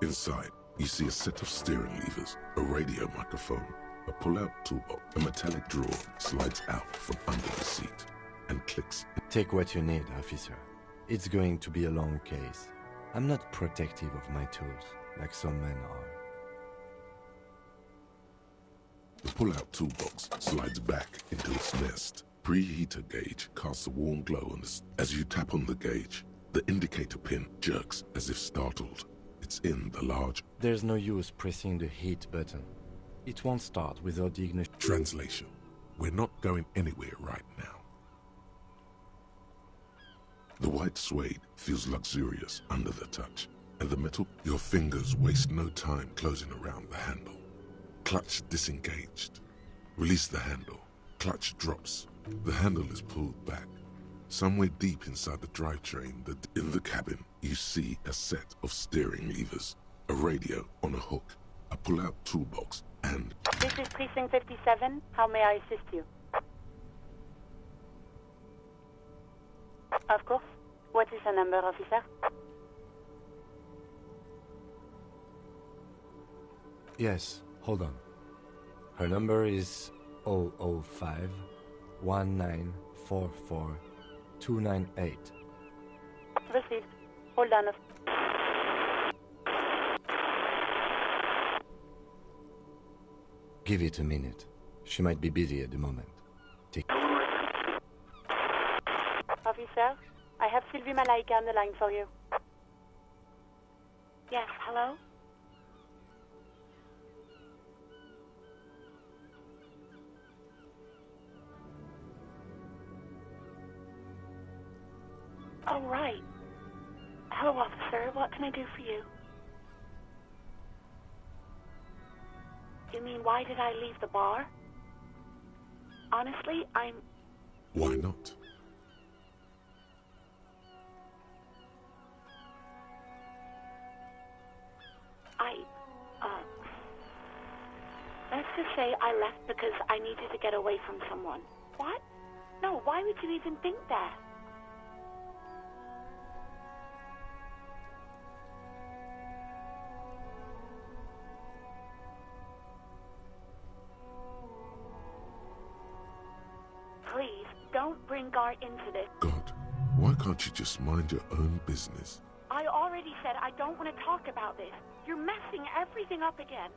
Inside, you see a set of steering levers, a radio microphone, a pull-out toolbox, a metallic drawer slides out from under the seat and clicks. Take what you need, officer. It's going to be a long case. I'm not protective of my tools, like some men are. The pull-out toolbox slides back into its nest. Preheater gauge casts a warm glow on this. As you tap on the gauge, the indicator pin jerks as if startled. It's in the large... There's no use pressing the heat button. It won't start without the ignition. Translation. We're not going anywhere right now. The white suede feels luxurious under the touch, and the metal... Your fingers waste no time closing around the handle. Clutch disengaged. Release the handle. Clutch drops. The handle is pulled back. Somewhere deep inside the drivetrain, in the cabin, you see a set of steering levers, a radio on a hook, a pull-out toolbox, and... This is Precinct 57. How may I assist you? Of course. What is the number, officer? Yes, hold on. Her number is 005 1944 298. Received. Hold on. Give it a minute. She might be busy at the moment. Take... Officer, I have Sylvie Malaika on the line for you. Yes, hello? Oh, right. Hello, officer. What can I do for you? You mean, why did I leave the bar? Honestly, Why not? Let's just say I left because I needed to get away from someone. What? No, why would you even think that? Please, don't bring Gar into this. God, why can't you just mind your own business? I already said I don't want to talk about this. You're messing everything up again.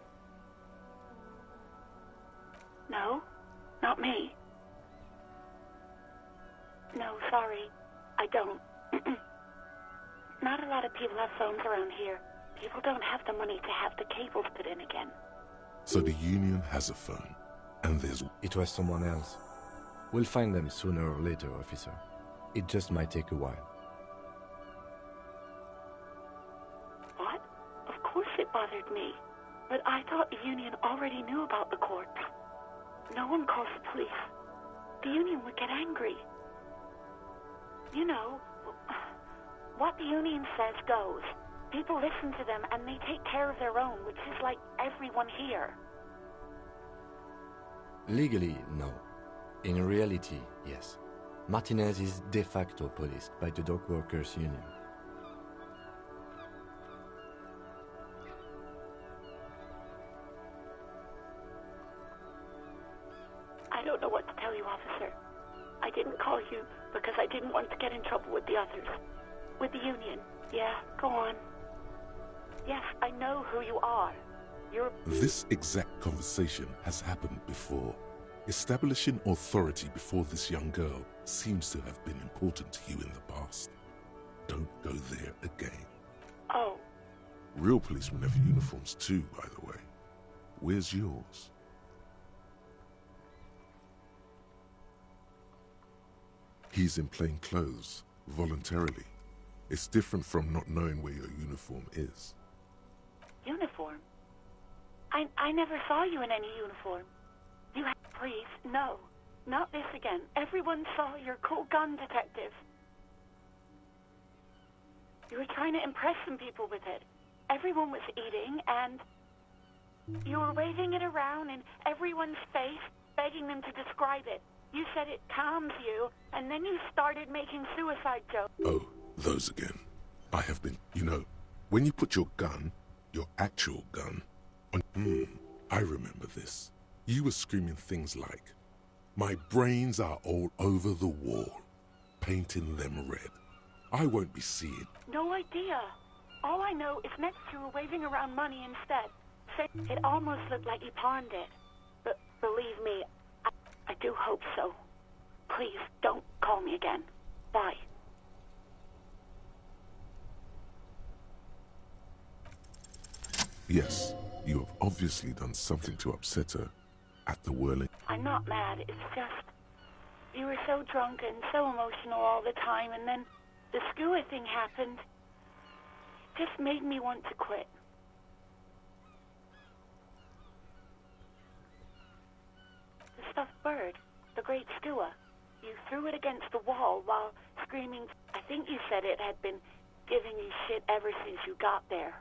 No, not me. No, sorry, I don't. Not a lot of people have phones around here. People don't have the money to have the cables put in again. So the union has a phone, and there's... It was someone else. We'll find them sooner or later, officer. It just might take a while. What? Of course it bothered me. But I thought the union already knew about the court. No one calls the police. The union would get angry. You know, what the union says goes. People listen to them and they take care of their own, which is like everyone here. Legally, no. In reality, yes. Martinez is de facto policed by the dock workers' union. I don't know what to tell you, officer. I didn't call you because I didn't want to get in trouble with the others. With the union. Yeah, go on. Yes, I know who you are. You're... This exact conversation has happened before. Establishing authority before this young girl seems to have been important to you in the past. Don't go there again. Oh. Real policemen have uniforms too, by the way. Where's yours? He's in plain clothes, voluntarily. It's different from not knowing where your uniform is. Uniform? I never saw you in any uniform. You have... Please, no. Not this again. Everyone saw your cool gun detective. You were trying to impress some people with it. Everyone was eating, and you were waving it around in everyone's face, begging them to describe it. You said it calms you, and then you started making suicide jokes. Oh, those again. I have been... You know, when you put your gun, Your actual gun. I remember this. You were screaming things like, "My brains are all over the wall," painting them red. I won't be seeing. No idea. All I know is next you were waving around money instead. It almost looked like you pawned it. But believe me, I do hope so. Please, don't call me again. Bye. Yes, you have obviously done something to upset her at the whirling. I'm not mad, it's just... You were so drunk and so emotional all the time, and then the skua thing happened. It just made me want to quit. The stuffed bird, the great skua. You threw it against the wall while screaming. I think you said it had been giving you shit ever since you got there.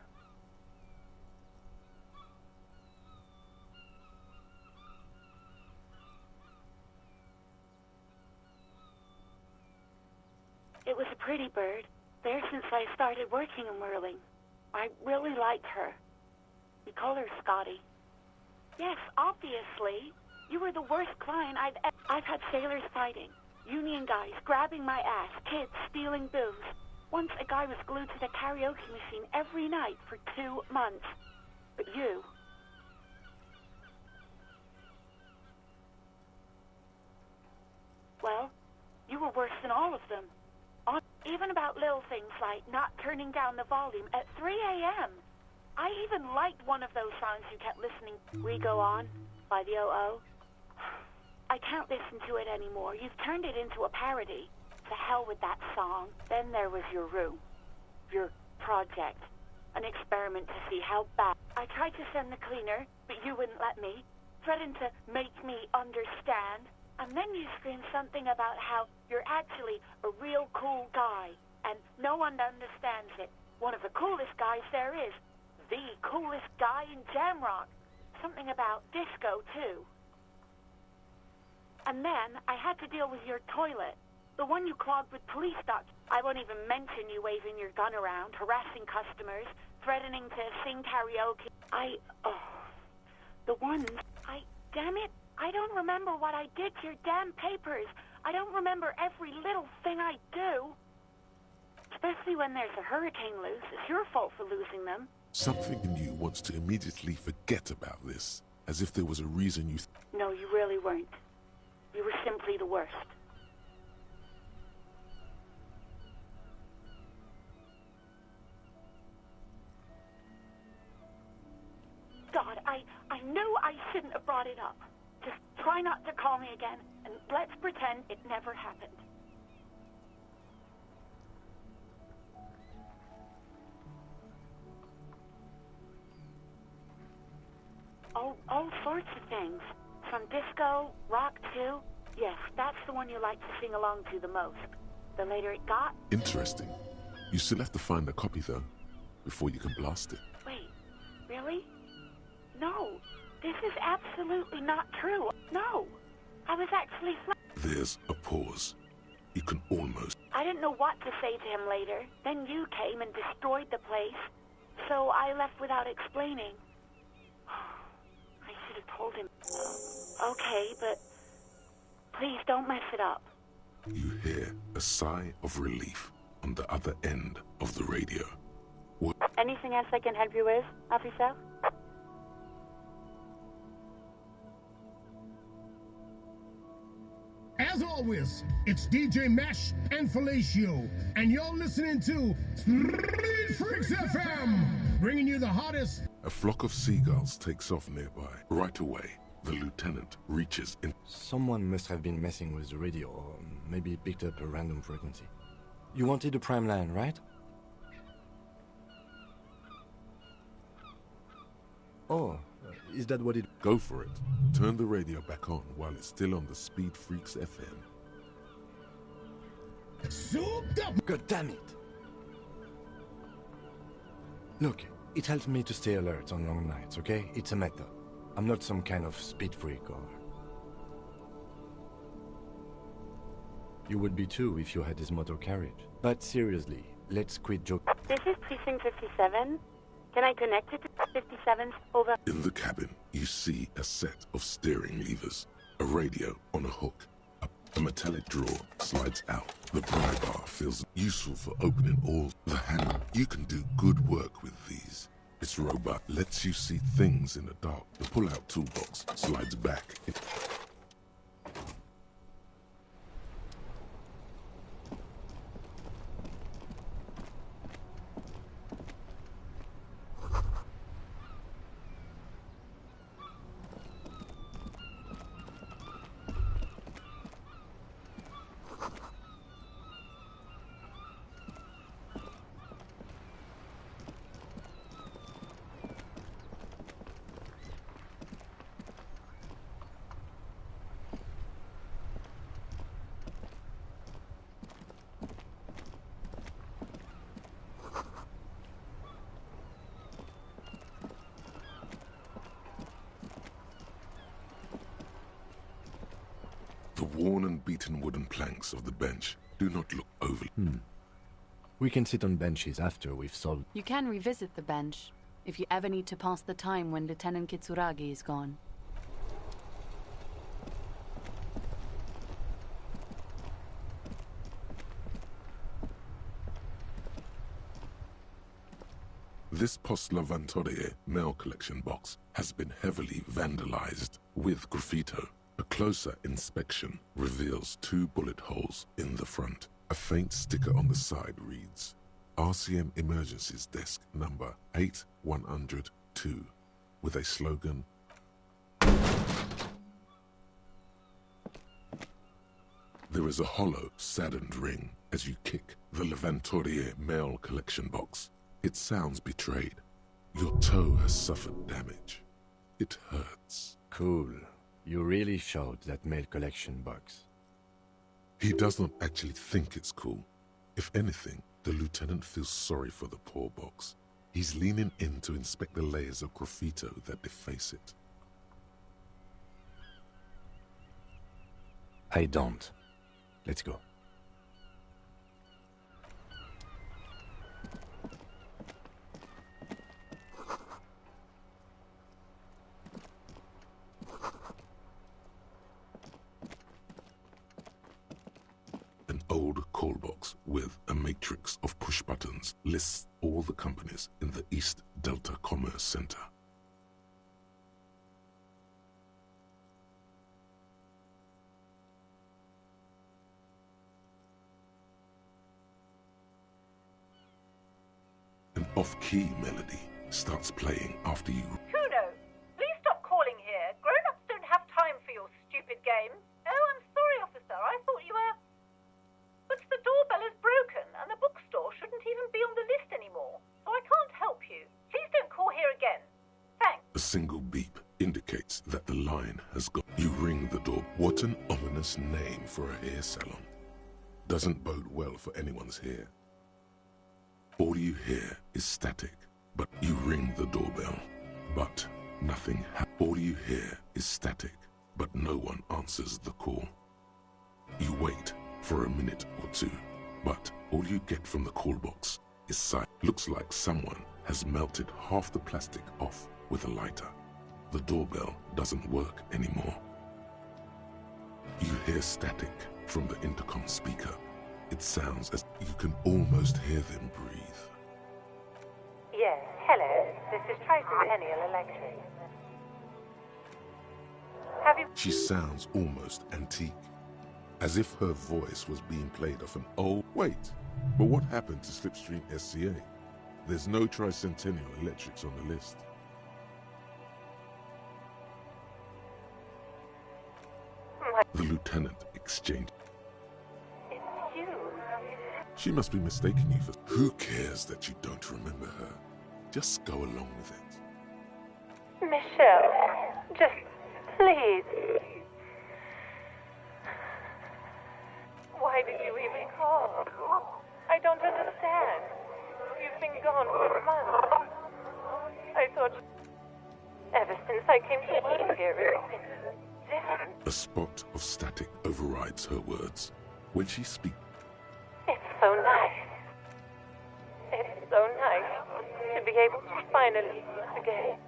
It was a pretty bird, there since I started working in whirling. I really liked her. We call her Scotty. Yes, obviously. You were the worst client I've had sailors fighting, union guys grabbing my ass, kids stealing booze. Once a guy was glued to the karaoke machine every night for 2 months. But you... Well, you were worse than all of them. Even about little things like not turning down the volume at 3 a.m. I even liked one of those songs you kept listening. We Go On by the O.O. I can't listen to it anymore. You've turned it into a parody. To hell with that song. Then there was your room. Your project. An experiment to see how bad. I tried to send the cleaner, but you wouldn't let me. Threatened to make me understand. And then you screamed something about how you're actually a real cool guy. And no one understands it. One of the coolest guys there is. The coolest guy in Jamrock. Something about disco, too. And then I had to deal with your toilet. The one you clogged with police docs. I won't even mention you waving your gun around, harassing customers, threatening to sing karaoke. Damn it, I don't remember what I did to your damn papers. I don't remember every little thing I do. Especially when there's a hurricane loose. It's your fault for losing them. Something in you wants to immediately forget about this, as if there was a reason you... No, you really weren't. You were simply the worst. God, I knew I shouldn't have brought it up. Just try not to call me again, and let's pretend it never happened. All sorts of things. From disco, rock too. Yes, that's the one you like to sing along to the most. The later it got... Interesting. You still have to find a copy, though, before you can blast it. Wait, really? No, this is absolutely not true. No, I was actually... There's a pause. You can almost... I didn't know what to say to him later. Then you came and destroyed the place. So I left without explaining. I should have told him. Okay, but please don't mess it up. You hear a sigh of relief on the other end of the radio. What? Anything else I can help you with, officer? As always, it's DJ Mesh and Felicio, and you're listening to Street Freaks FM, bringing you the hottest. A flock of seagulls takes off nearby. Right away, the lieutenant reaches in. Someone must have been messing with the radio, or maybe picked up a random frequency. You wanted a prime line, right? Oh, is that what it... Go for it. Turn the radio back on while it's still on the Speed Freaks FM. Souped up! God damn it! Look, it helps me to stay alert on long nights, okay? It's a method. I'm not some kind of speed freak or... You would be too if you had this motor carriage. But seriously, let's quit joking. This is Precinct 57. Can I connect it to 57's? Over. In the cabin, you see a set of steering levers, a radio on a hook. A metallic drawer slides out. The pry bar feels useful for opening all the handle. You can do good work with these. Its robot lets you see things in the dark. The pull-out toolbox slides back. The worn and beaten wooden planks of the bench do not look overly... We can sit on benches after we've solved... You can revisit the bench if you ever need to pass the time when Lieutenant Kitsuragi is gone. This Post Lavantorie mail collection box has been heavily vandalized with graffito. A closer inspection reveals 2 bullet holes in the front. A faint sticker on the side reads, RCM Emergencies Desk number 8102, with a slogan, There is a hollow, saddened ring as you kick the Lavantorie mail collection box. It sounds betrayed. Your toe has suffered damage. It hurts. Cool. You really showed that mail collection box. He does not actually think it's cool. If anything, the lieutenant feels sorry for the poor box. He's leaning in to inspect the layers of graffito that deface it. I don't. Let's go. An old call box with a matrix of push buttons lists all the companies in the East Delta Commerce Center. An off-key melody starts playing after you. Kuno, please stop calling here. Grown-ups don't have time for your stupid games. Oh, I'm sorry, officer. I thought you were... But the doorbell is broken, and the bookstore shouldn't even be on the list anymore. So I can't help you. Please don't call here again. Thanks. A single beep indicates that the line has gone. You ring the door. What an ominous name for a hair salon. Doesn't bode well for anyone's hair. All you hear is static, but you ring the doorbell, but nothing happens. All you hear is static, but no one answers the call. You wait for a minute or two, but all you get from the call box is silence. Looks like someone has melted half the plastic off with a lighter. The doorbell doesn't work anymore. You hear static from the intercom speaker. It sounds as you can almost hear them breathe. Yes, hello. This is Tricentennial Electric. Have you... She sounds almost antique, as if her voice was being played off an old... Wait, but what happened to Slipstream SCA? There's no Tricentennial Electrics on the list. The lieutenant exchanged. It's you. She must be mistaking you for... Who cares that you don't remember her? Just go along with it. Michelle, just please. Why did you even call? I don't understand. You've been gone for months. I thought... Ever since I came to live here, it's been different. A spot of static overrides her words. When she speaks... It's so nice. It's so nice to be be able to finally meet again.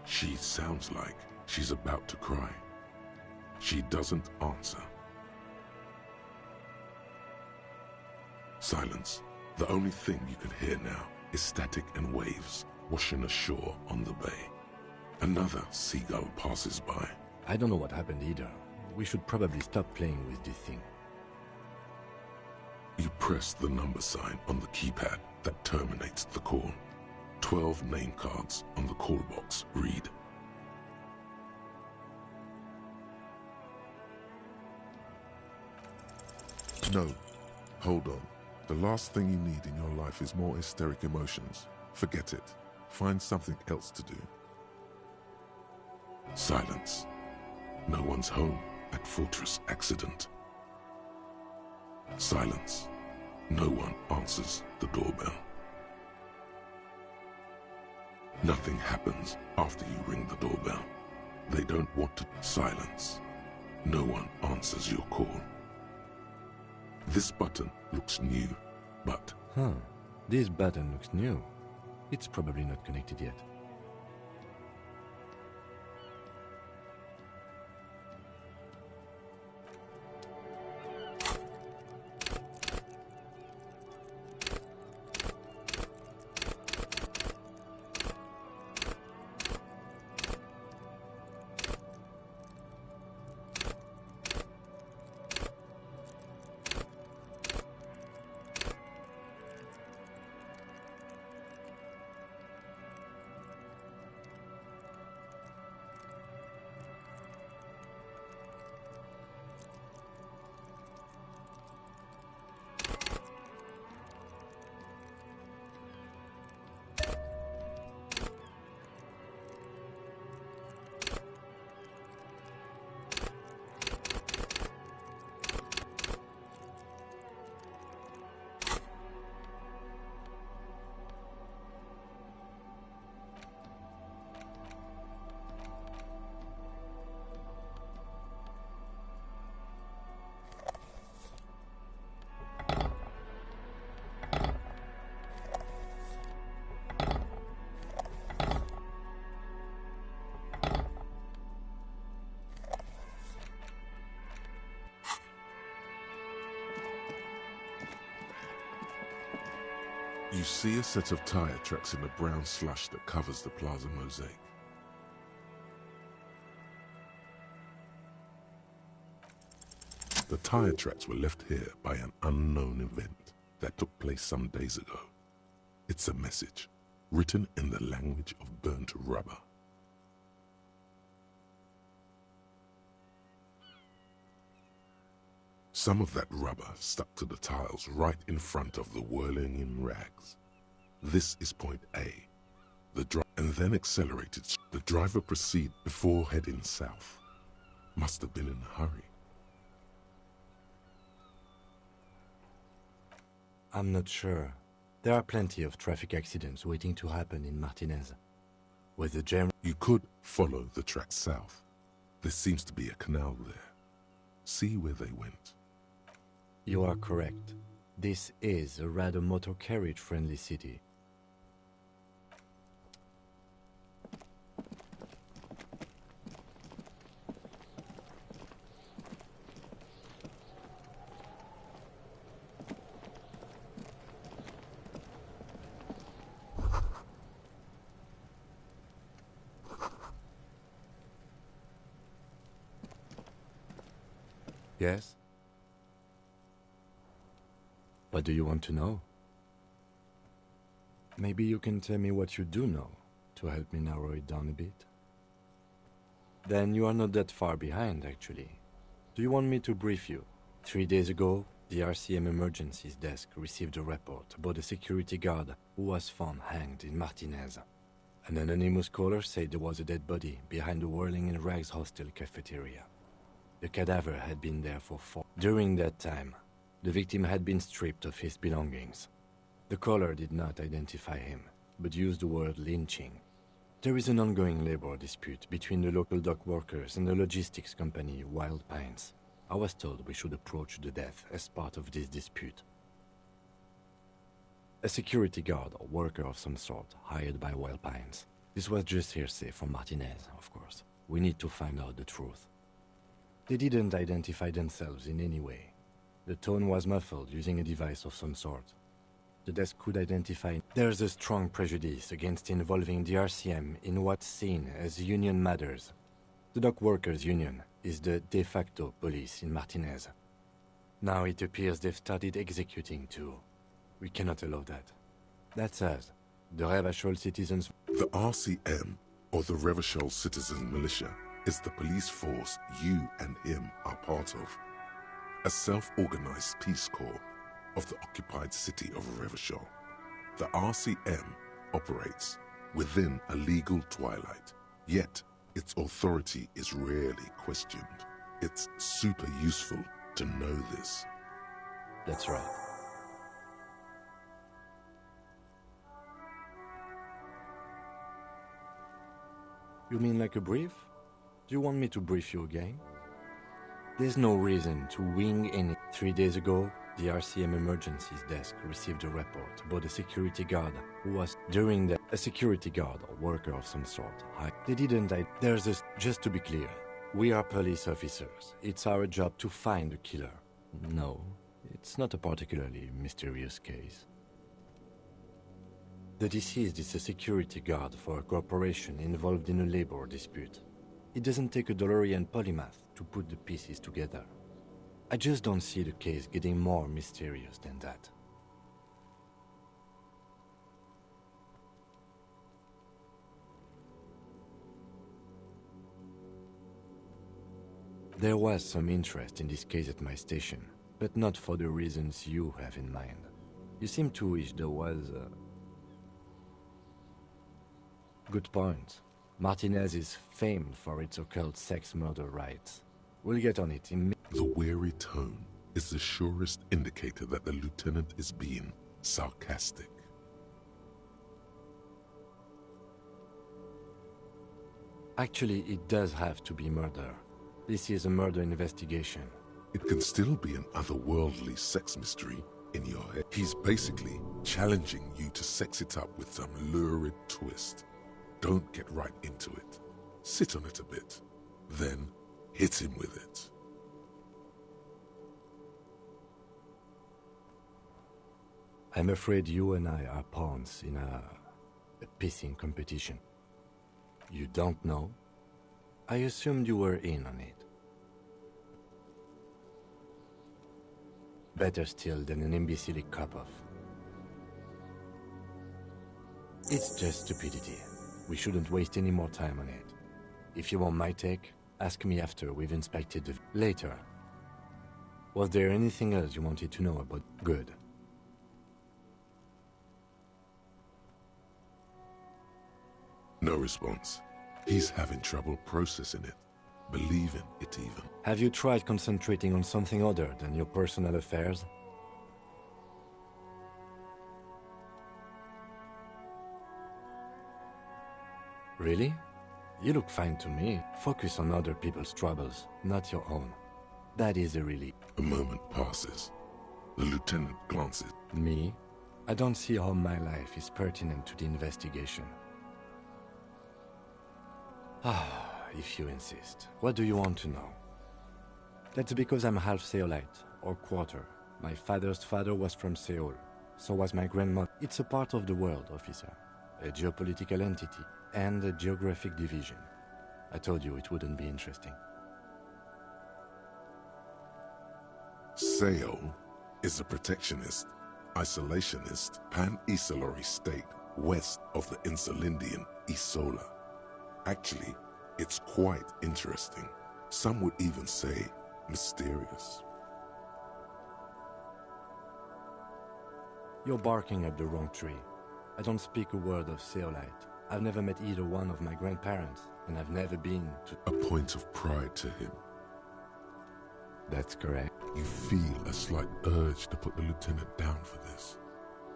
She sounds like she's about to cry. She doesn't answer. Silence. The only thing you can hear now is static and waves washing ashore on the bay. Another seagull passes by. I don't know what happened either. We should probably stop playing with this thing. You press the number sign on the keypad that terminates the call. 12 name cards on the call box read. No. Hold on. The last thing you need in your life is more hysteric emotions. Forget it. Find something else to do. Silence. No one's home at Fortress Accident. Silence. No one answers the doorbell. Nothing happens after you ring the doorbell. They don't want to. Silence. No one answers your call. This button looks new, but... This button looks new. It's probably not connected yet. You see a set of tire tracks in the brown slush that covers the plaza mosaic. The tire tracks were left here by an unknown event that took place some days ago. It's a message, written in the language of burnt rubber. Some of that rubber stuck to the tiles right in front of the whirling in rags. This is point A. And then accelerated. The driver proceeded before heading south. Must have been in a hurry. I'm not sure. There are plenty of traffic accidents waiting to happen in Martinez. With the jam... You could follow the track south. There seems to be a canal there. See where they went. You are correct. This is a rather motor carriage-friendly city. Yes? What do you want to know? Maybe you can tell me what you do know, to help me narrow it down a bit. Then you are not that far behind, actually. Do you want me to brief you? 3 days ago, the RCM Emergencies Desk received a report about a security guard who was found hanged in Martinez. An anonymous caller said there was a dead body behind the Whirling in Rags hostel cafeteria. The cadaver had been there for 4. During that time, the victim had been stripped of his belongings. The caller did not identify him, but used the word lynching. There is an ongoing labor dispute between the local dock workers and the logistics company Wild Pines. I was told we should approach the death as part of this dispute. A security guard or worker of some sort, hired by Wild Pines. This was just hearsay from Martinez, of course. We need to find out the truth. They didn't identify themselves in any way. The tone was muffled using a device of some sort. The desk could identify. There's a strong prejudice against involving the RCM in what's seen as union matters. The dock workers' union is the de facto police in Martinez. Now it appears they've started executing too. We cannot allow that. That's us, the Revachol citizens. The RCM, or the Revachol Citizen Militia, is the police force you and him are part of. A self-organized peace corps of the occupied city of Revachol. The RCM operates within a legal twilight, yet its authority is rarely questioned. It's super useful to know this. That's right. You mean like a brief? Do you want me to brief you again? There's no reason to wing any. 3 days ago, the RCM emergencies desk received a report about a security guard who was a security guard or worker of some sort. They didn't die. Just to be clear, we are police officers. It's our job to find the killer. No, it's not a particularly mysterious case. The deceased is a security guard for a corporation involved in a labor dispute. It doesn't take a DeLorean polymath to put the pieces together. I just don't see the case getting more mysterious than that. There was some interest in this case at my station, but not for the reasons you have in mind. You seem to wish there was a... Good point. Martinez is famed for its occult sex murder rites. We'll get on it in... The wary tone is the surest indicator that the lieutenant is being sarcastic. Actually, it does have to be murder. This is a murder investigation. It can still be an otherworldly sex mystery in your head. He's basically challenging you to sex it up with some lurid twist. Don't get right into it. Sit on it a bit. Then hit him with it. I'm afraid you and I are pawns in a pissing competition. You don't know? I assumed you were in on it. Better still than an imbecilic cop-off. It's just stupidity. We shouldn't waste any more time on it. If you want my take, ask me after we've inspected the... Later. Was there anything else you wanted to know about? Good. No response. He's having trouble processing it, believing it even. Have you tried concentrating on something other than your personal affairs? Really? You look fine to me. Focus on other people's troubles, not your own. That is a relief. A moment passes. The lieutenant glances. Me? I don't see how my life is pertinent to the investigation. If you insist. What do you want to know? That's because I'm half Seolite, or quarter. My father's father was from Seoul. So was my grandmother. It's a part of the world, officer. A geopolitical entity, and a geographic division. I told you it wouldn't be interesting. Seoul is a protectionist, isolationist, pan-Isolari state west of the Insulindian Isola. Actually, it's quite interesting. Some would even say mysterious. You're barking up the wrong tree. I don't speak a word of Seolite. I've never met either one of my grandparents, and I've never been to... A point of pride to him. That's correct. You feel a slight urge to put the lieutenant down for this.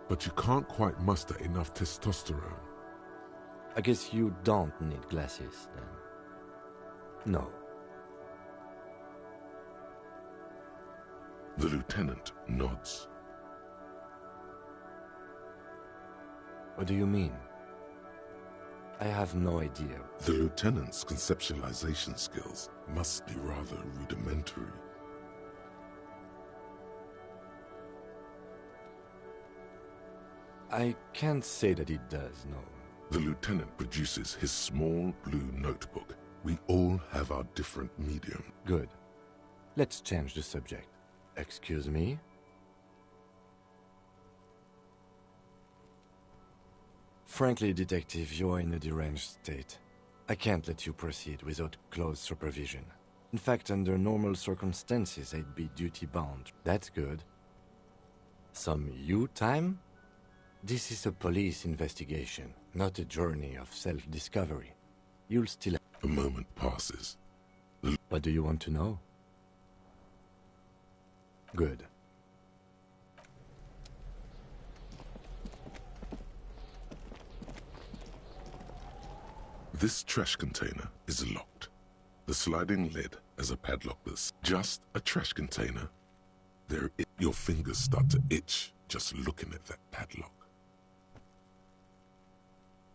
But you can't quite muster enough testosterone. I guess you don't need glasses, then. No. The lieutenant nods. What do you mean? I have no idea. The lieutenant's conceptualization skills must be rather rudimentary. I can't say that it does, no. The lieutenant produces his small blue notebook. We all have our different medium. Good. Let's change the subject. Excuse me? Frankly, Detective, you are in a deranged state. I can't let you proceed without close supervision. In fact, under normal circumstances, I'd be duty-bound. That's good. Some you time? This is a police investigation, not a journey of self-discovery. You'll still... A moment passes. What do you want to know? Good. This trash container is locked. The sliding lid has a padlock that's just a trash container. Your fingers start to itch just looking at that padlock.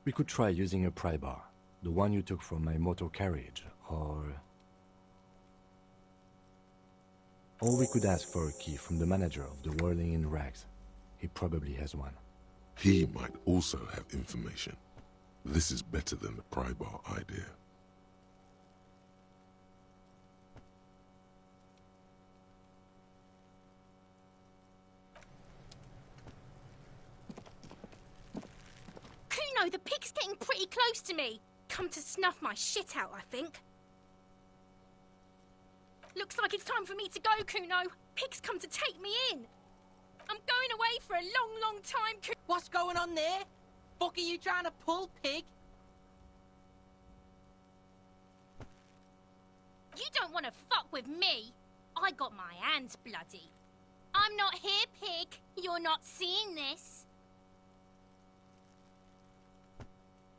We could try using a pry bar, the one you took from my motor carriage, or we could ask for a key from the manager of the Whirling in Rags. He probably has one. He might also have information. This is better than the pry bar idea. Kuno, the pig's getting pretty close to me. Come to snuff my shit out, I think. Looks like it's time for me to go, Kuno. Pig's come to take me in. I'm going away for a long, long time, What's going on there? Fuck are you trying to pull, pig? You don't want to fuck with me. I got my hands bloody. I'm not here, pig. You're not seeing this.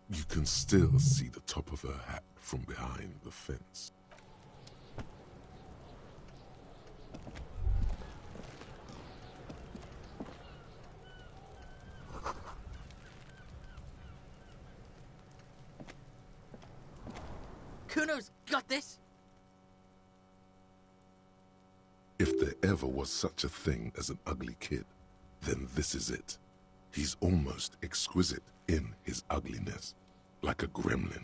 You can still see the top of her hat from behind the fence. Kuno's got this. If there ever was such a thing as an ugly kid, then this is it. He's almost exquisite in his ugliness, like a gremlin.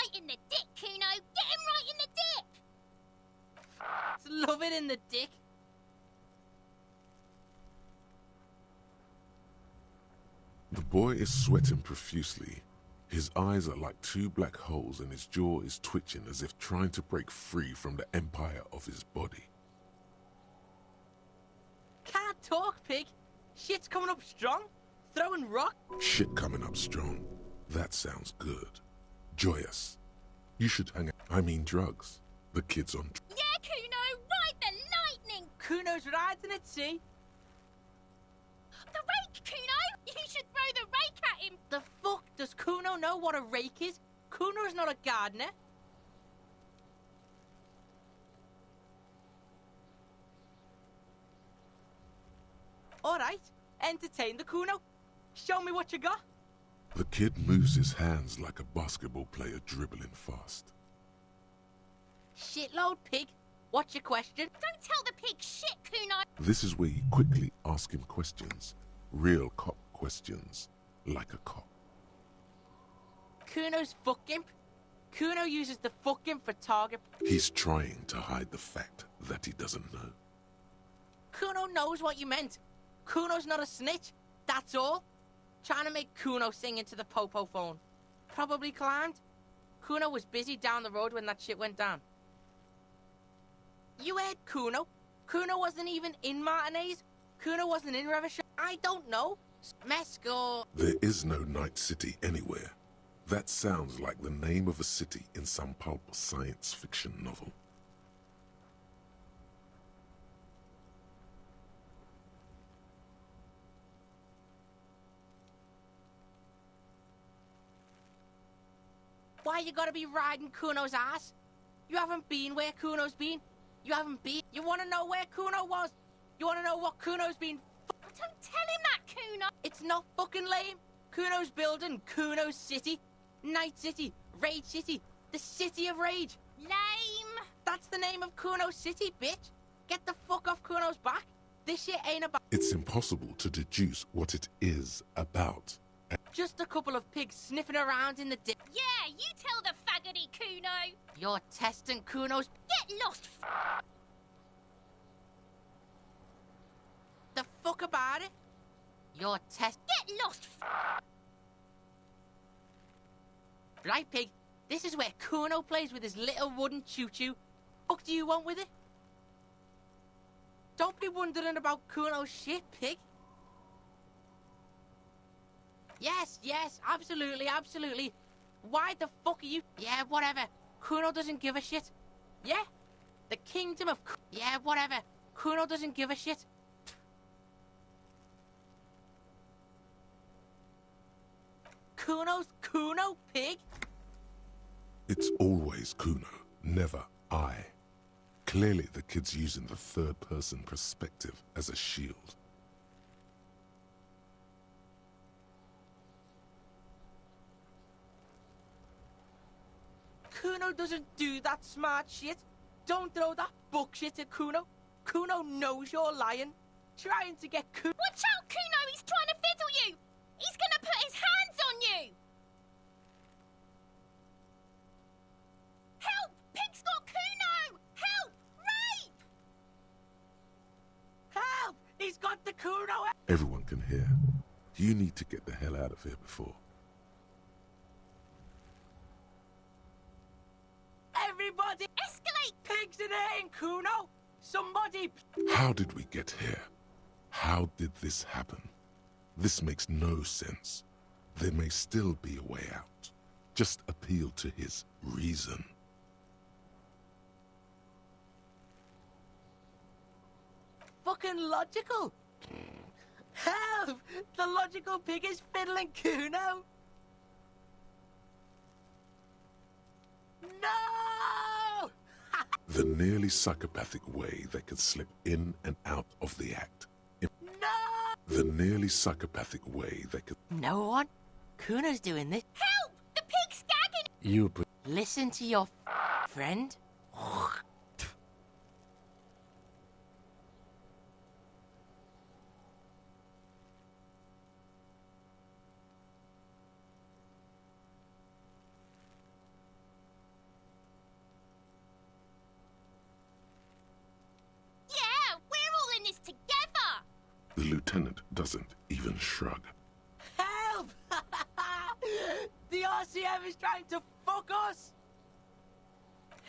right in the dick, Kuno! Get him right in the dick! Love it in the dick. The boy is sweating profusely. His eyes are like two black holes and his jaw is twitching as if trying to break free from the empire of his body. Can't talk, pig. Shit's coming up strong. Throwing rock. Shit coming up strong. That sounds good. Joyous. You should hang out. I mean drugs. The kid's on. Yeah, Kuno! Ride the lightning! Kuno's riding at sea. The rake, Kuno! You should throw the rake at him! The fuck? Does Kuno know what a rake is? Kuno's not a gardener. Alright, entertain the Kuno. Show me what you got. The kid moves his hands like a basketball player dribbling fast. Shitload, pig. What's your question? Don't tell the pig shit, Kuno! This is where you quickly ask him questions. Real cop questions. Like a cop. Kuno's fuck imp. Kuno uses the fuck imp for target. He's trying to hide the fact that he doesn't know. Kuno knows what you meant. Kuno's not a snitch. That's all. Trying to make Kuno sing into the popo phone. Probably climbed. Kuno was busy down the road when that shit went down. You heard Kuno. Kuno wasn't even in Martinez. Kuno wasn't in Revachol. I don't know. Mesco. There is no Night City anywhere. That sounds like the name of a city in some pulp science fiction novel. Why you gotta be riding Kuno's ass? You haven't been where Kuno's been. You haven't been. You wanna know where Kuno was? You wanna know what Kuno's been? Don't tell him that, Kuno! It's not fucking lame. Kuno's building Kuno's City. Night City. Rage City. The City of Rage. Lame! That's the name of Kuno's City, bitch. Get the fuck off Kuno's back. This shit ain't about... It's impossible to deduce what it is about. Just a couple of pigs sniffing around in the dip. Yeah, you tell the faggoty, Kuno! You're testing Kuno's... Get lost, The fuck about it? You're Get lost, Right, pig. This is where Kuno plays with his little wooden choo-choo. What do you want with it? Don't be wondering about Kuno's shit, pig. Yes, yes, absolutely, absolutely. Why the fuck are you... Yeah, whatever. Kuno doesn't give a shit. Yeah? The kingdom of... Yeah, whatever. Kuno doesn't give a shit. Kuno's Kuno, pig? It's always Kuno, never I. Clearly the kid's using the third-person perspective as a shield. Kuno doesn't do that smart shit. Don't throw that bullshit at Kuno. Kuno knows you're lying. Trying to get Kuno... Watch out, Kuno! He's trying to fiddle you! He's gonna put his hands on you! Help! Pig's got Kuno! Help! Rape! Help! He's got the Kuno... Everyone can hear. You need to get the hell out of here before. Everybody! Escalate! Pigs in here in Kuno! Somebody... How did we get here? How did this happen? This makes no sense. There may still be a way out. Just appeal to his reason. Fucking logical! Help! The logical pig is fiddling Kuno! No! The nearly psychopathic way they could slip in and out of the act. No! The nearly psychopathic way they could... No one? Kuno's doing this. Help! The pig's gagging! You... Listen to your friend. The lieutenant doesn't even shrug. Help! The RCM is trying to fuck us!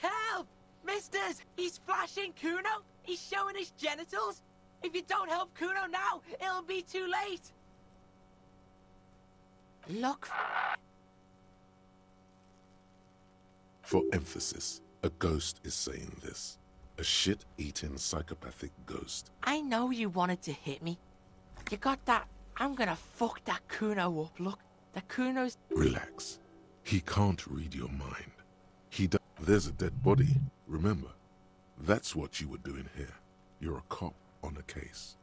Help! Misters! He's flashing Kuno! He's showing his genitals! If you don't help Kuno now, it'll be too late! Look. For emphasis, a ghost is saying this. A shit-eating psychopathic ghost. I know you wanted to hit me. You got that, I'm gonna fuck that Kuno up, look. The Kuno's... Relax. He can't read your mind. There's a dead body, remember? That's what you were doing here. You're a cop on a case.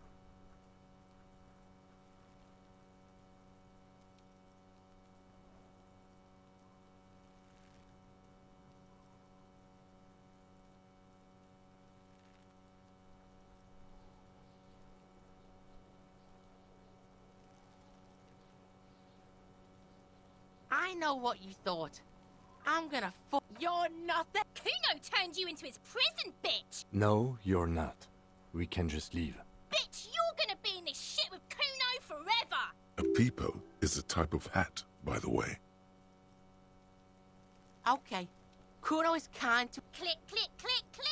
I know what you thought. I'm gonna fuck... You're nothing! Kuno turned you into his prison, bitch! No, you're not. We can just leave. Bitch, you're gonna be in this shit with Kuno forever! A peepo is a type of hat, by the way. Okay. Kuno is kind to... Click, click, click, click!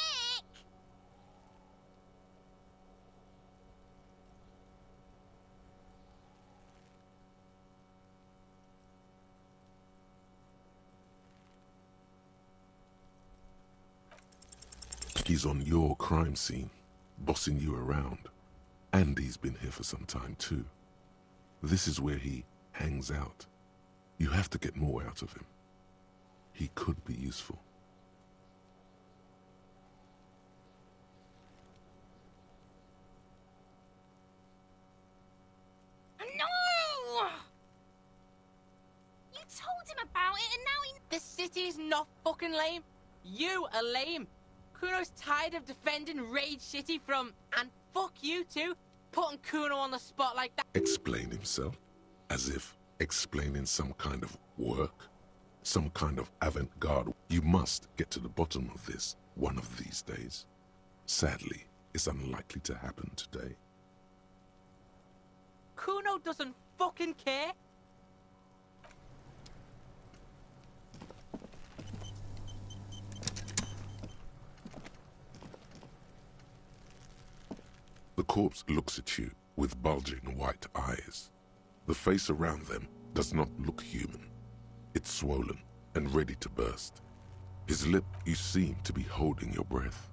He's on your crime scene, bossing you around. And he's been here for some time too. This is where he hangs out. You have to get more out of him. He could be useful. No! You told him about it and now he... The city is not fucking lame. You are lame. Kuno's tired of defending Rage City from... And fuck you too, putting Kuno on the spot like that. Explain himself? As if explaining some kind of work? Some kind of avant-garde? You must get to the bottom of this one of these days. Sadly, it's unlikely to happen today. Kuno doesn't fucking care. The corpse looks at you with bulging white eyes. The face around them does not look human. It's swollen and ready to burst. His lip, you seem to be holding your breath.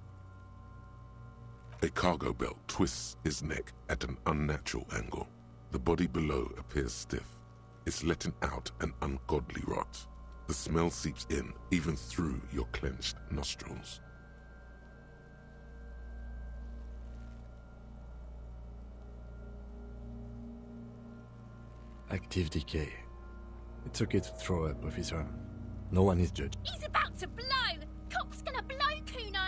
A cargo belt twists his neck at an unnatural angle. The body below appears stiff. It's letting out an ungodly rot. The smell seeps in, even through your clenched nostrils. Active decay. It's okay to throw up, officer. No one is judged. He's about to blow! Cop's gonna blow, Kuno!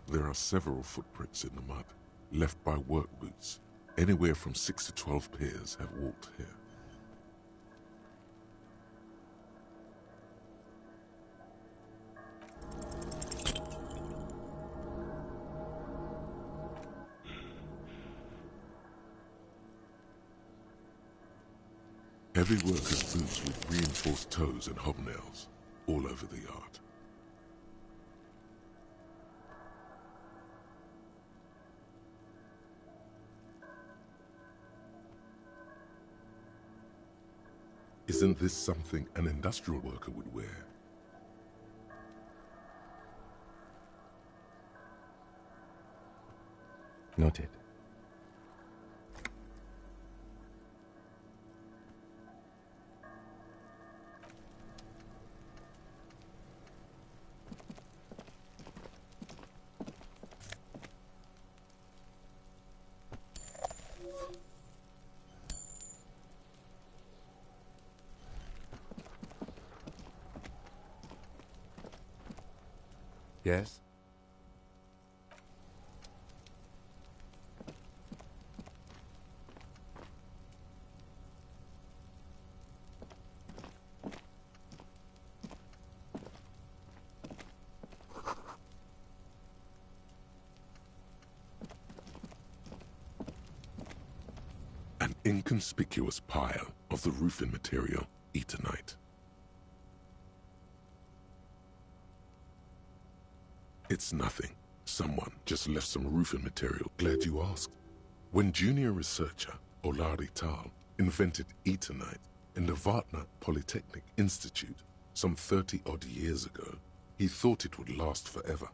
There are several footprints in the mud, left by work boots. Anywhere from 6 to 12 pairs have walked here. Heavy workers' boots with reinforced toes and hobnails all over the yard. Isn't this something an industrial worker would wear? Noted. Yes? An inconspicuous pile of the roofing material, Eternite. It's nothing. Someone just left some roofing material. Glad you asked. When junior researcher Olari Tal invented Eternite in the Vartna Polytechnic Institute some 30-odd years ago, he thought it would last forever.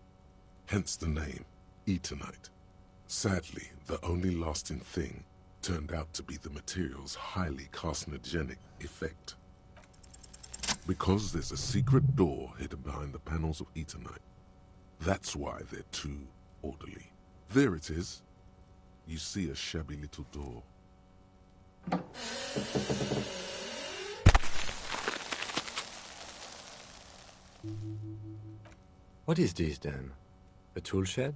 Hence the name, Eternite. Sadly, the only lasting thing turned out to be the material's highly carcinogenic effect. Because there's a secret door hidden behind the panels of Eternite. That's why they're too orderly. There it is. You see a shabby little door. What is this then? A tool shed?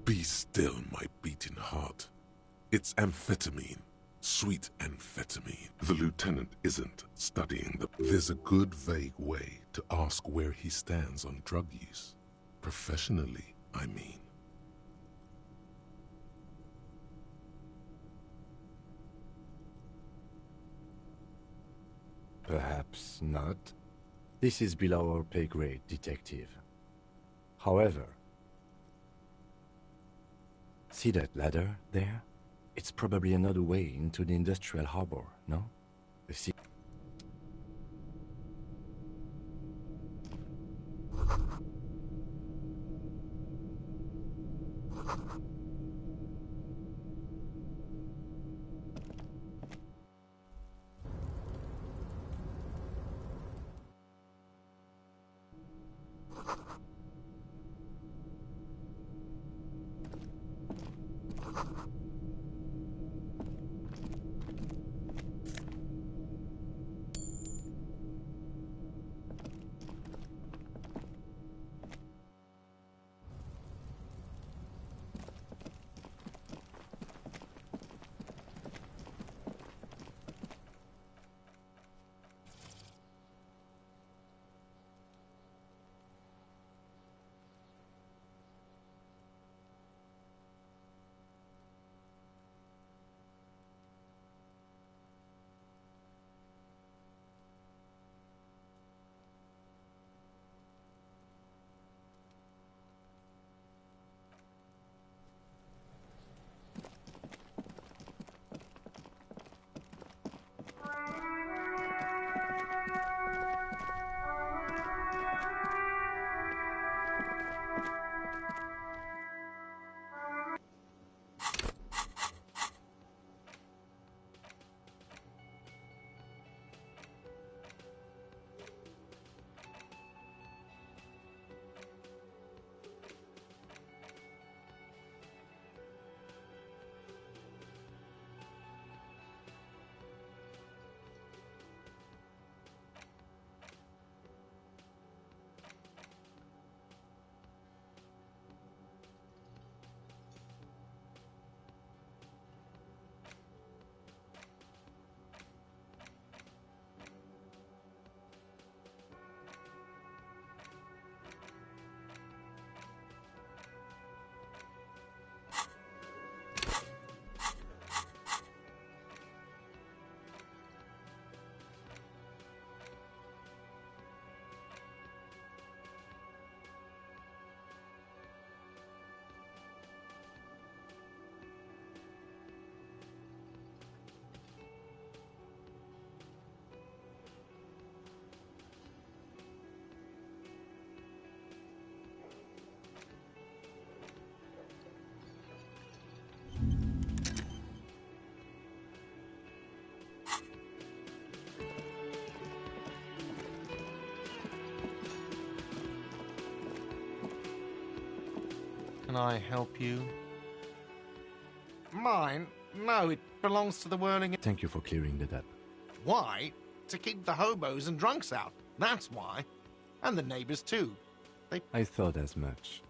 Be still, my beating heart. It's amphetamine. Sweet amphetamine. The lieutenant isn't studying the... There's a good vague way to ask where he stands on drug use. Professionally, I mean. Perhaps not. This is below our pay grade, detective. However, see that ladder there? It's probably another way into the industrial harbor, no? The sea. Can I help you? Mine? No, it belongs to the Whirling... Thank you for clearing that up. Why? To keep the hobos and drunks out. That's why. And the neighbors, too. I thought as much.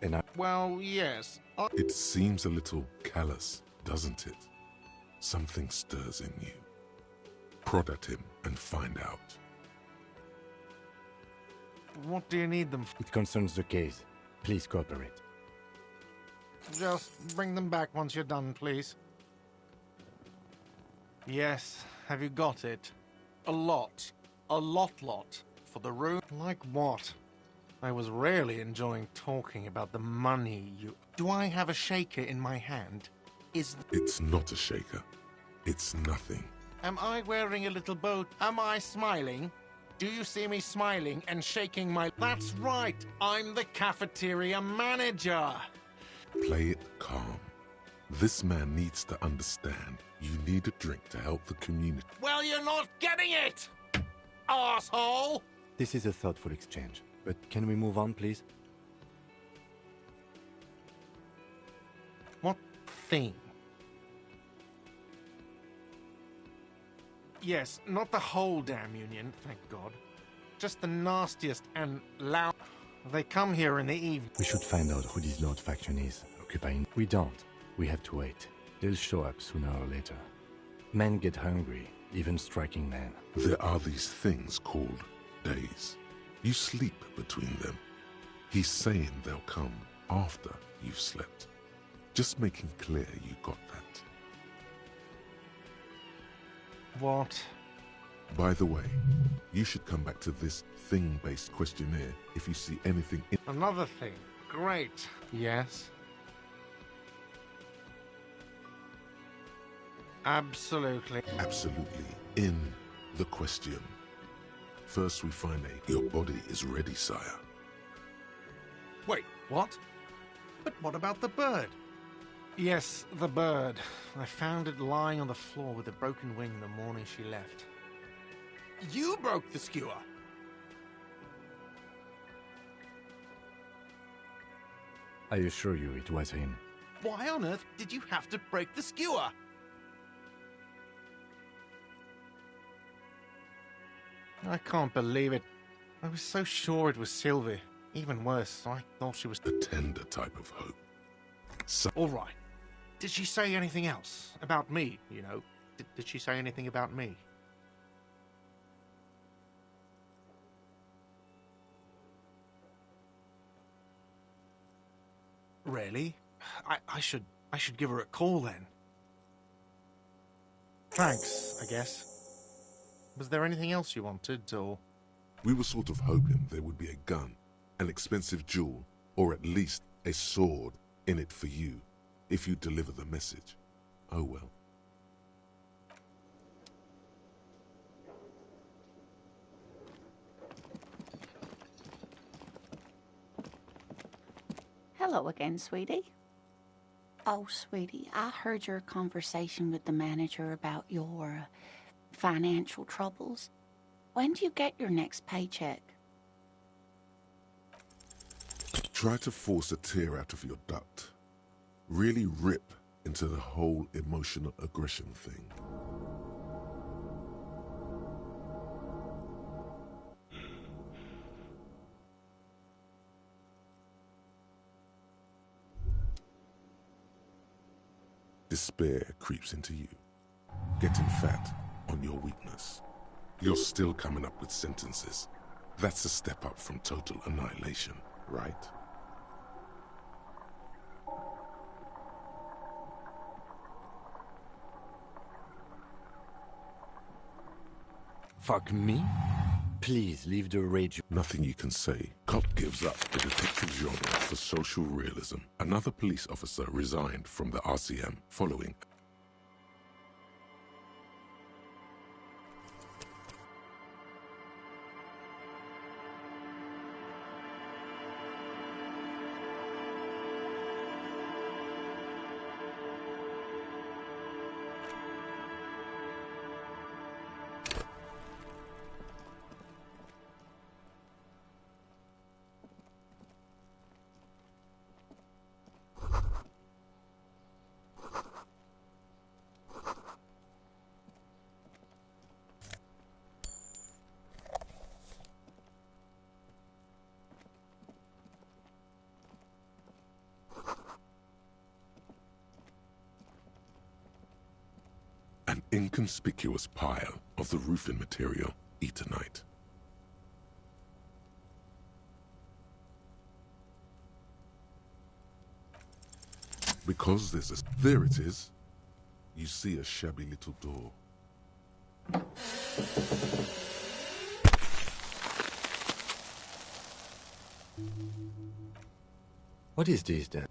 And I... Well, yes. It seems a little callous, doesn't it? Something stirs in you. Prod at him and find out. What do you need them for? It concerns the case. Please cooperate. Just bring them back once you're done, please. Yes, have you got it? A lot. A lot. For the room. Like what? I was really enjoying talking about the money you... Do I have a shaker in my hand? It's not a shaker. It's nothing. Am I wearing a little boat? Am I smiling? Do you see me smiling and shaking my... That's right! I'm the cafeteria manager! Play it calm. This man needs to understand you need a drink to help the community. Well, you're not getting it! Asshole! This is a thoughtful exchange, but can we move on, please? What thing? Yes, not the whole damn union, thank God. Just the nastiest and loud... They come here in the evening. We should find out who this Lord faction is, occupying... We don't. We have to wait. They'll show up sooner or later. Men get hungry, even striking men. There are these things called days. You sleep between them. He's saying they'll come after you've slept. Just making clear you got that. What? By the way, you should come back to this thing-based questionnaire if you see anything in... Another thing. Great. Yes? Absolutely. Absolutely. In the question. First we find your body is ready, sire. Wait, what? But what about the bird? Yes, the bird. I found it lying on the floor with a broken wing the morning she left. You broke the skewer! I assure you it was him. Why on earth did you have to break the skewer? I can't believe it. I was so sure it was Sylvie. Even worse, I thought she was... A tender type of hope. So all right. Did she say anything else? About me, you know? Did she say anything about me? Really? I should give her a call then. Thanks, I guess. Was there anything else you wanted, or...? we were sort of hoping there would be a gun, an expensive jewel, or at least a sword in it for you, if you deliver the message. Oh well. Hello again, sweetie. Oh, sweetie, I heard your conversation with the manager about your financial troubles. When do you get your next paycheck? Try to force a tear out of your duct. Really rip into the whole emotional aggression thing. Despair creeps into you, getting fat on your weakness. You're still coming up with sentences. That's a step up from total annihilation, right? Fuck me? Please leave the rage. Nothing you can say. Cop gives up the detective genre for social realism. Another police officer resigned from the RCM following. inconspicuous pile of the roofing material, Eternite. Because there it is. You see a shabby little door. What is this then?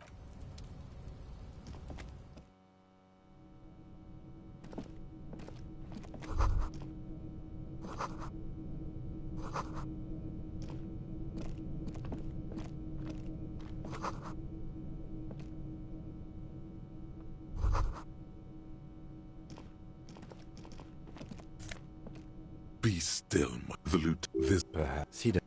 Be still, the loot. This Perhaps. See that.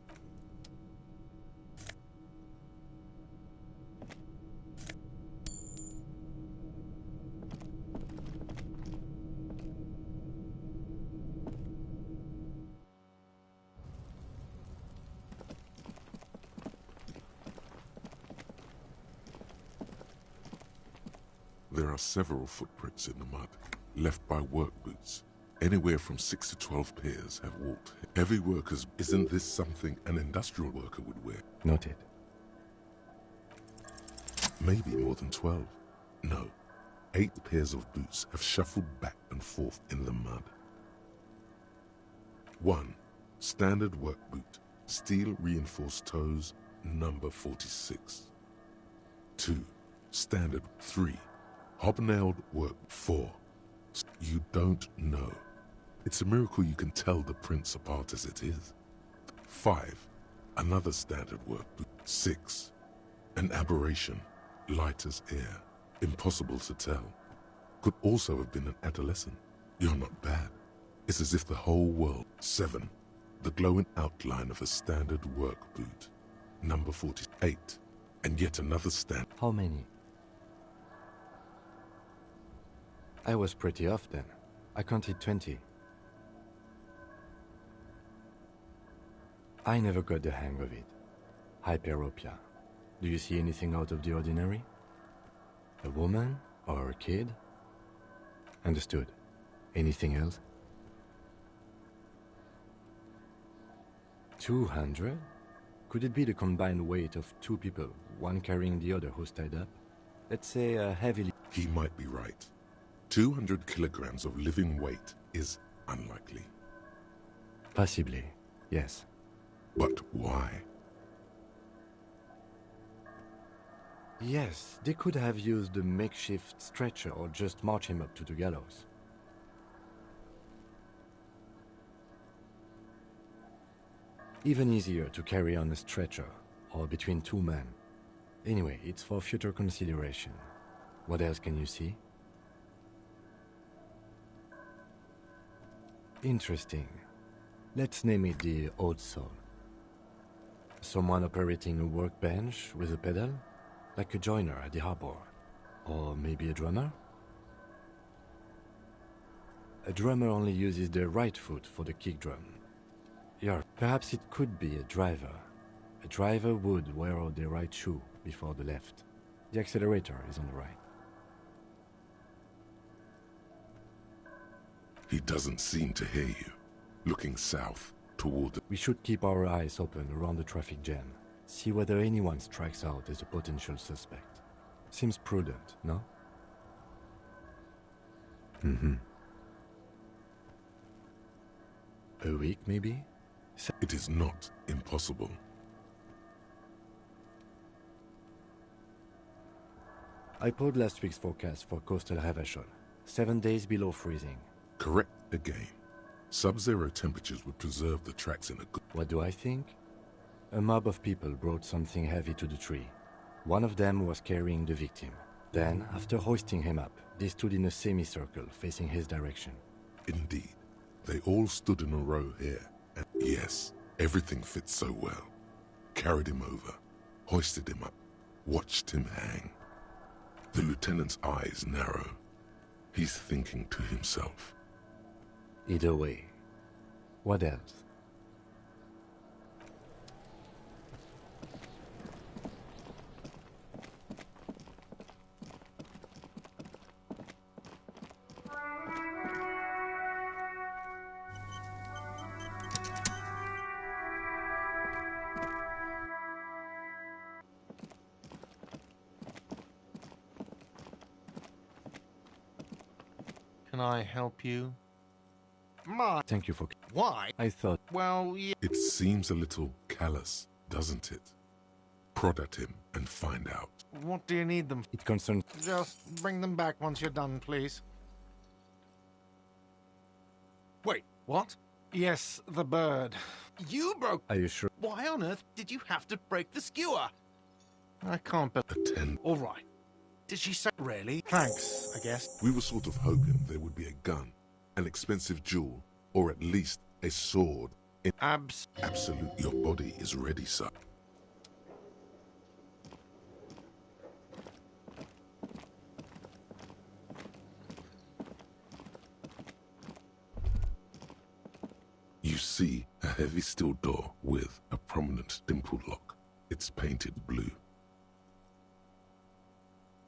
There are several footprints in the mud, left by work boots. Anywhere from 6 to 12 pairs have walked. Heavy workers, isn't this something an industrial worker would wear? Noted. Maybe more than 12. No. 8 pairs of boots have shuffled back and forth in the mud. 1. Standard work boot. Steel reinforced toes, number 46. 2. Standard 3. Hobnailed work 4. You don't know. It's a miracle you can tell the prints apart as it is. 5. Another standard work boot. 6. An aberration, light as air, impossible to tell. Could also have been an adolescent. You're not bad. It's as if the whole world. 7. The glowing outline of a standard work boot, number 48. And yet another stand. How many? I was pretty off then. I counted 20. I never got the hang of it. Hyperopia. Do you see anything out of the ordinary? A woman or a kid? Understood. Anything else? 200? Could it be the combined weight of 2 people, one carrying the other who's tied up? Let's say heavily. He might be right. 200 kilograms of living weight is unlikely. Possibly, yes. But why? Yes, they could have used a makeshift stretcher or just march him up to the gallows. Even easier to carry on a stretcher, or between 2 men. Anyway, it's for future consideration. What else can you see? Interesting. Let's name it the Old Soul. Someone operating a workbench with a pedal? Like a joiner at the harbor. Or maybe a drummer? A drummer only uses the right foot for the kick drum. Yeah, perhaps it could be a driver. A driver would wear out the right shoe before the left. The accelerator is on the right. He doesn't seem to hear you. Looking south, toward the... We should keep our eyes open around the traffic jam. See whether anyone strikes out as a potential suspect. Seems prudent, no? Mm-hmm. A week, maybe? It is not impossible. I pulled last week's forecast for coastal Havashol. 7 days below freezing. Correct again. Sub-zero temperatures would preserve the tracks in a good... What do I think? A mob of people brought something heavy to the tree. One of them was carrying the victim. Then, after hoisting him up, they stood in a semicircle facing his direction. Indeed. They all stood in a row here. And yes, everything fits so well. Carried him over, hoisted him up, watched him hang. The lieutenant's eyes narrow. He's thinking to himself. Either way. What else? Can I help you? My... Thank you for... Why? I thought... Well, yeah. It seems a little callous, doesn't it? Prod at him and find out. What do you need them for? It concerns... Just bring them back once you're done, please. Wait, what? Yes, the bird. You broke... Are you sure? Why on earth did you have to break the skewer? I can't Attend. All right. Did she say... Really? Thanks, I guess. We were sort of hoping there would be a gun, an expensive jewel, or at least a sword. Absolute. Your body is ready, sir. You see a heavy steel door with a prominent dimple lock. It's painted blue.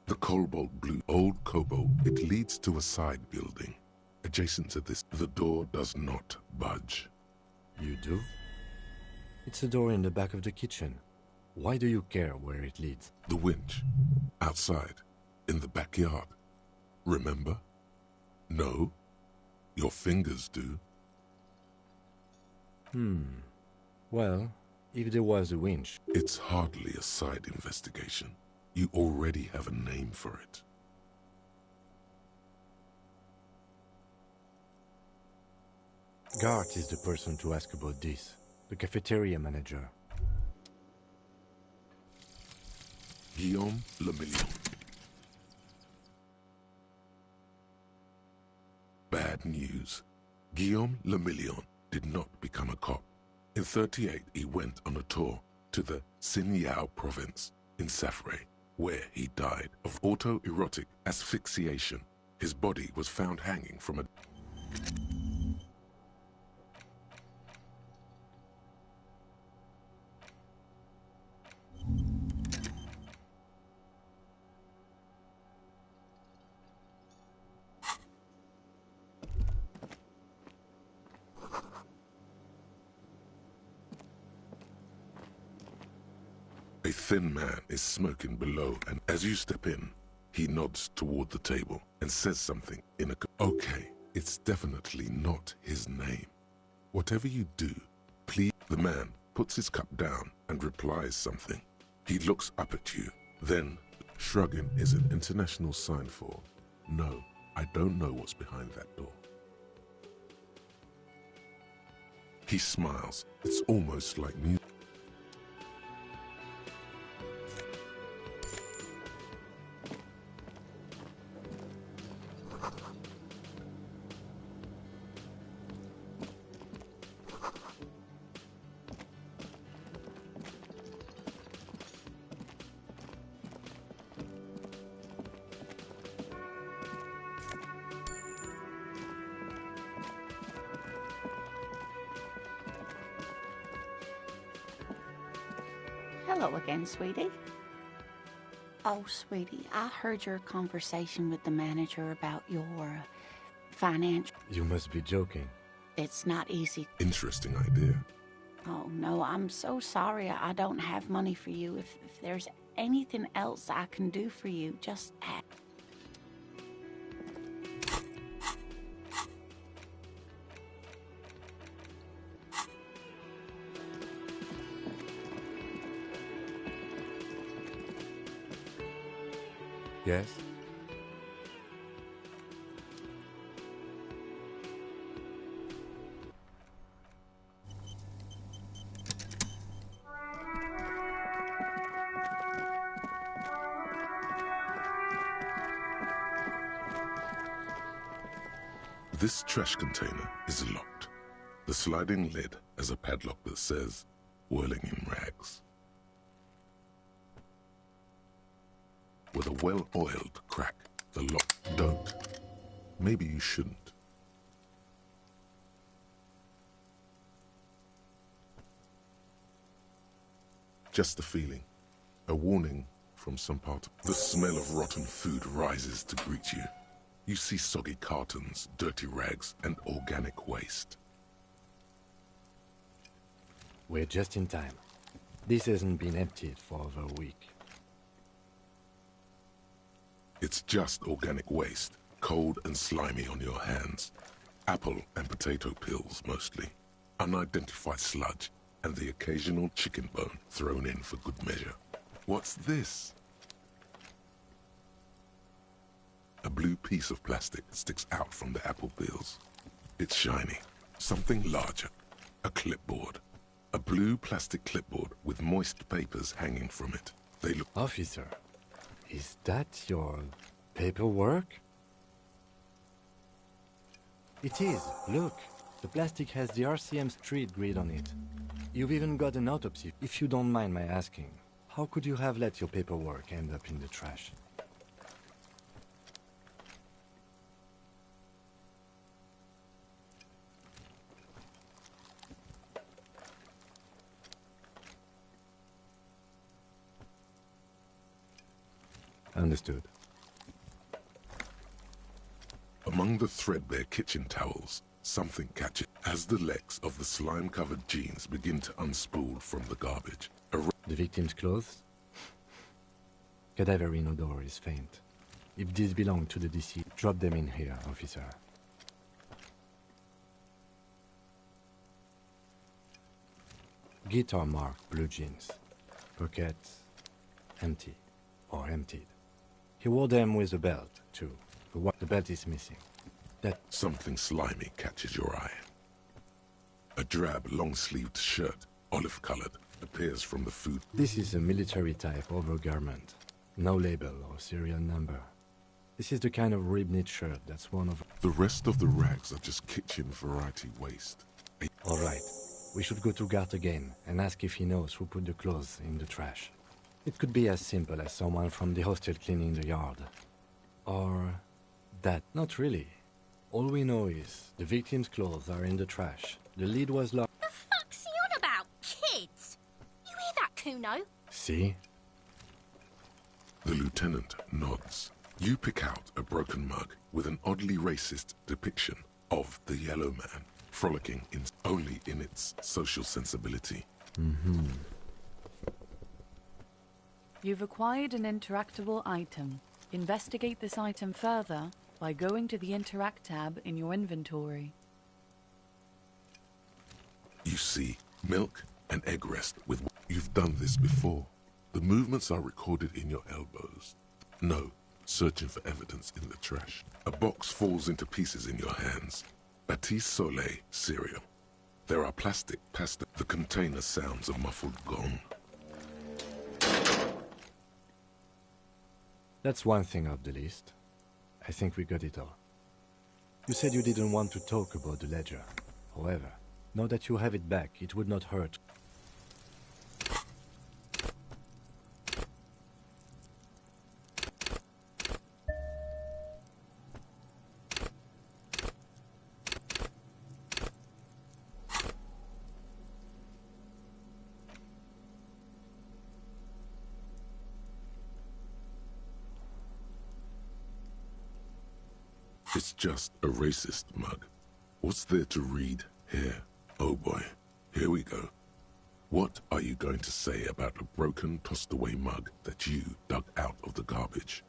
The cobalt blue, old cobalt, it leads to a side building. Adjacent to this, the door does not budge. You do? It's a door in the back of the kitchen. Why do you care where it leads? The winch. Outside. In the backyard. Remember? No? Your fingers do. Well, if there was a winch... It's hardly a side investigation. You already have a name for it. Gart is the person to ask about this. The cafeteria manager. Guillaume Lemillion. Bad news. Guillaume Lemillion did not become a cop. In '38, he went on a tour to the Sinyao province in Safre, where he died of autoerotic asphyxiation. His body was found hanging from a... A thin man is smoking below, and as you step in, he nods toward the table and says something in a... Okay, it's definitely not his name. Whatever you do, please... The man puts his cup down and replies something. He looks up at you, then... Shrugging is an international sign for... No, I don't know what's behind that door. He smiles. It's almost like music. Hello again, sweetie. Oh, sweetie, I heard your conversation with the manager about your financial... You must be joking. It's not easy. Interesting idea. Oh, no, I'm so sorry I don't have money for you. If there's anything else I can do for you, just ask. Yes? This trash container is locked. The sliding lid has a padlock that says, "Whirling in rags." With a well-oiled crack, the lock... Don't. Maybe you shouldn't. Just a feeling. A warning from some part. The smell of rotten food rises to greet you. You see soggy cartons, dirty rags, and organic waste. We're just in time. This hasn't been emptied for over a week. It's just organic waste. cold and slimy on your hands. Apple and potato peels, mostly. Unidentified sludge, and the occasional chicken bone thrown in for good measure. What's this? A blue piece of plastic sticks out from the apple peels. It's shiny. Something larger. A clipboard. A blue plastic clipboard with moist papers hanging from it. They look... Officer, is that your paperwork? It is. Look. The plastic has the RCM street grid on it. You've even got an autopsy. If you don't mind my asking, how could you have let your paperwork end up in the trash? Understood. Among the threadbare kitchen towels, something catches as the legs of the slime-covered jeans begin to unspool from the garbage. The victim's clothes? Cadaverine odor is faint. If these belong to the deceased, drop them in here, officer. Guitar marked blue jeans. Pockets empty or emptied. He wore them with a belt, too. The belt is missing. That... Something slimy catches your eye. A drab, long-sleeved shirt, olive-colored, appears from the food. This is a military-type overgarment. No label or serial number. This is the kind of rib-knit shirt that's one of... The rest of the rags are just kitchen variety waste. All right. We should go to Gart again and ask if he knows who put the clothes in the trash. It could be as simple as someone from the hostel cleaning the yard. Or... that. Not really. All we know is the victim's clothes are in the trash. The lid was locked. The fuck's he on about, kids? You hear that, Kuno? See? The lieutenant nods. You pick out a broken mug with an oddly racist depiction of the yellow man frolicking only in its social sensibility. Mm-hmm. You've acquired an interactable item. Investigate this item further by going to the Interact tab in your inventory. You see milk and egg rest with... You've done this before. The movements are recorded in your elbows. No, searching for evidence in the trash. A box falls into pieces in your hands. Batiste Soleil cereal. There are plastic pasta. The container sounds a muffled gong. That's one thing off the list. I think we got it all. You said you didn't want to talk about the ledger. However, now that you have it back, it would not hurt. It's just a racist mug. What's there to read here? Oh boy, here we go. What are you going to say about a broken, tossed-away mug that you dug out of the garbage?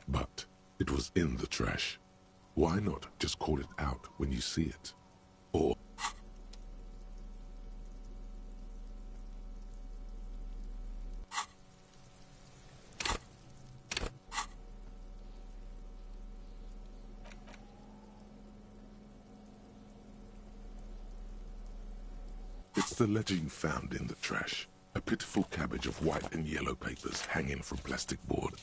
But it was in the trash. Why not just call it out when you see it? Or... It's the ledger you found in the trash. A pitiful cabbage of white and yellow papers hanging from plastic board.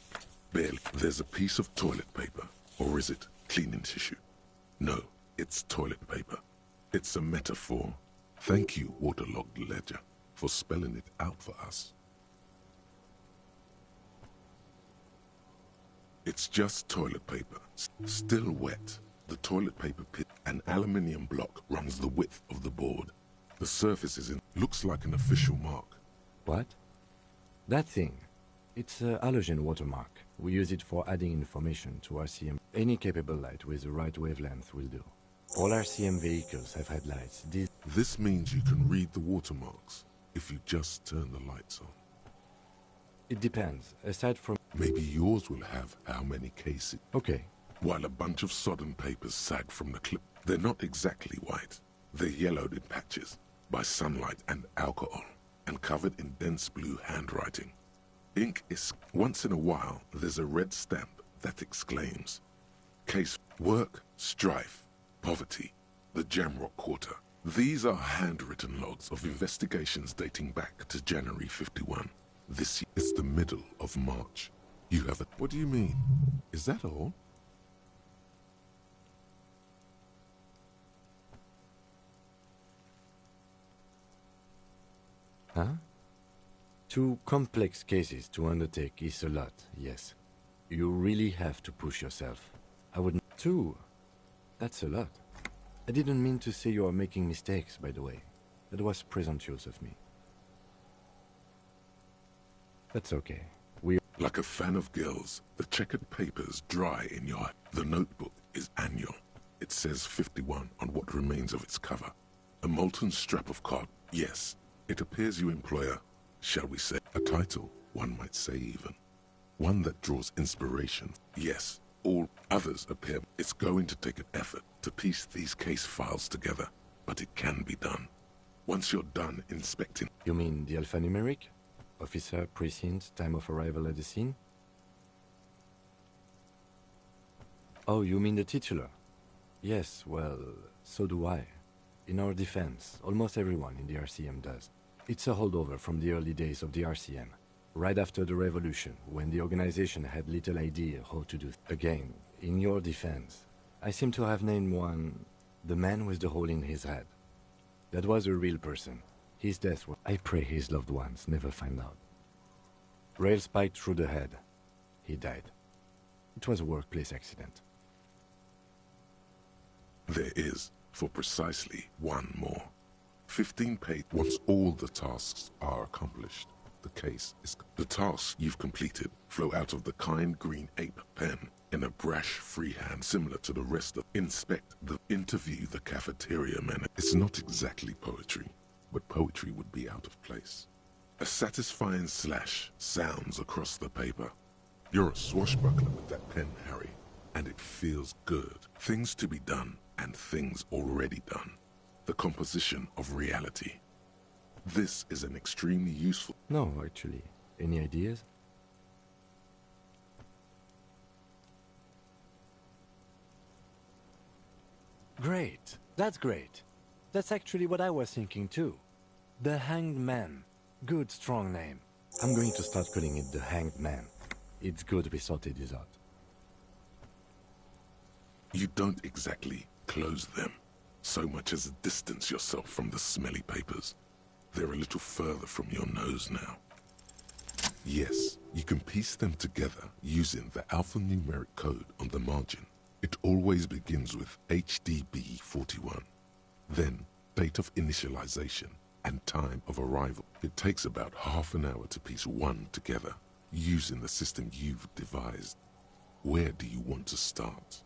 Barely. There's a piece of toilet paper. Or is it cleaning tissue? No, it's toilet paper. It's a metaphor. Thank you, waterlogged ledger, for spelling it out for us. It's just toilet paper. Still wet. The toilet paper pit. An aluminium block runs the width of the board. The surface is in... looks like an official mark. What? That thing. It's a halogen watermark. We use it for adding information to RCM. Any capable light with the right wavelength will do. All RCM vehicles have headlights. This means you can read the watermarks. if you just turn the lights on? It depends. Aside from... Maybe yours will have how many cases. Okay. While a bunch of sodden papers sag from the clip. They're not exactly white. They're yellowed in patches by sunlight and alcohol, and covered in dense blue handwriting. Ink is... Once in a while, there's a red stamp that exclaims, Case, work, strife, poverty, the Jamrock Quarter. These are handwritten logs of investigations dating back to January 51. This is the middle of March. You have a... What do you mean? Is that all? Huh? 2 complex cases to undertake is a lot, yes. You really have to push yourself. I wouldn't... 2? That's a lot. I didn't mean to say you are making mistakes, by the way. That was presumptuous of me. That's okay. Like a fan of gills, the checkered papers dry in your... The notebook is annual. It says 51 on what remains of its cover. A molten strap of card. Yes, it appears you employ a, shall we say, a title, one might say even. One that draws inspiration. Yes, all others appear. It's going to take an effort to piece these case files together, but it can be done. Once you're done inspecting... You mean the alphanumeric? Officer, precinct, time of arrival at the scene? Oh, you mean the titular? Yes, well, so do I. In our defense, almost everyone in the RCM does. It's a holdover from the early days of the RCM, right after the revolution, when the organization had little idea how to do. Again, in your defense, I seem to have named one, the man with the hole in his head. That was a real person. His death was... I pray his loved ones never find out. Rail spiked through the head. He died. It was a workplace accident. There is, for precisely one more. 15 pages. Once all the tasks are accomplished, the case is... The tasks you've completed flow out of the kind green ape pen in a brash freehand similar to the rest of... Inspect the... Interview the cafeteria man. It's not exactly poetry, but poetry would be out of place. A satisfying slash sounds across the paper. You're a swashbuckler with that pen, Harry, and it feels good. Things to be done and things already done. The composition of reality. This is an extremely useful... No, actually. Any ideas? Great. That's great. That's actually what I was thinking too. The Hanged Man. Good, strong name. I'm going to start calling it the Hanged Man. It's good we sorted this out. You don't exactly close them, so much as distance yourself from the smelly papers. They're a little further from your nose now. Yes, you can piece them together using the alphanumeric code on the margin. It always begins with HDB 41. Then, date of initialization and time of arrival. It takes about half an hour to piece one together, using the system you've devised. Where do you want to start?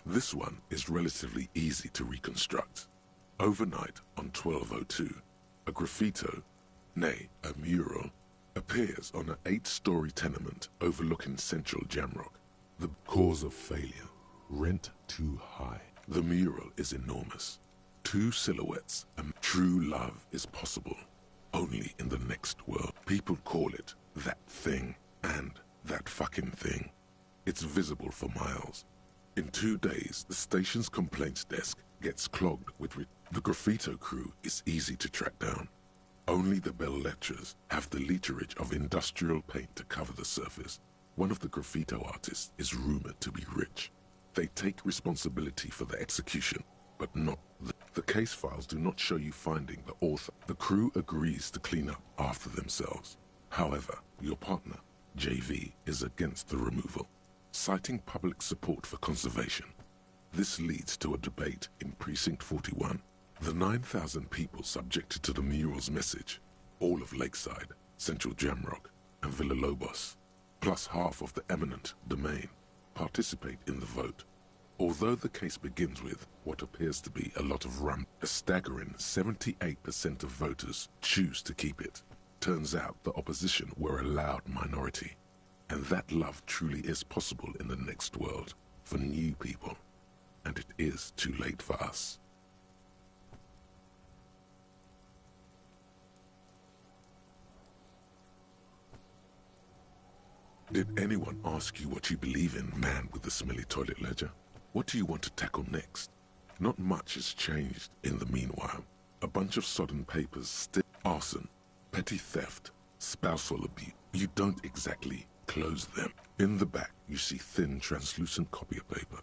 This one is relatively easy to reconstruct. Overnight on 1202, a graffito, nay, a mural, appears on an 8-story tenement overlooking central Jamrock. The cause of failure, rent too high. The mural is enormous. 2 silhouettes, and true love is possible only in the next world. People call it that thing and that fucking thing. It's visible for miles. In 2 days, the station's complaints desk gets clogged with... The graffito crew is easy to track down. Only the bell lettrers have the literage of industrial paint to cover the surface. One of the graffito artists is rumored to be rich. They take responsibility for the execution, but not the case files do not show you finding the author. The crew agrees to clean up after themselves. However, your partner, JV, is against the removal, citing public support for conservation. This leads to a debate in Precinct 41. The 9,000 people subjected to the mural's message, all of Lakeside, Central Jamrock, and Villalobos, plus half of the eminent domain, participate in the vote. Although the case begins with what appears to be a lot of rum. A staggering 78% of voters choose to keep it. Turns out the opposition were a loud minority. And that love truly is possible in the next world for new people. And it is too late for us. Did anyone ask you what you believe in, man with the smelly toilet ledger? What do you want to tackle next? Not much has changed in the meanwhile. A bunch of sodden papers still. Arson, petty theft, spousal abuse. You don't exactly close them. In the back, you see thin, translucent copy of paper.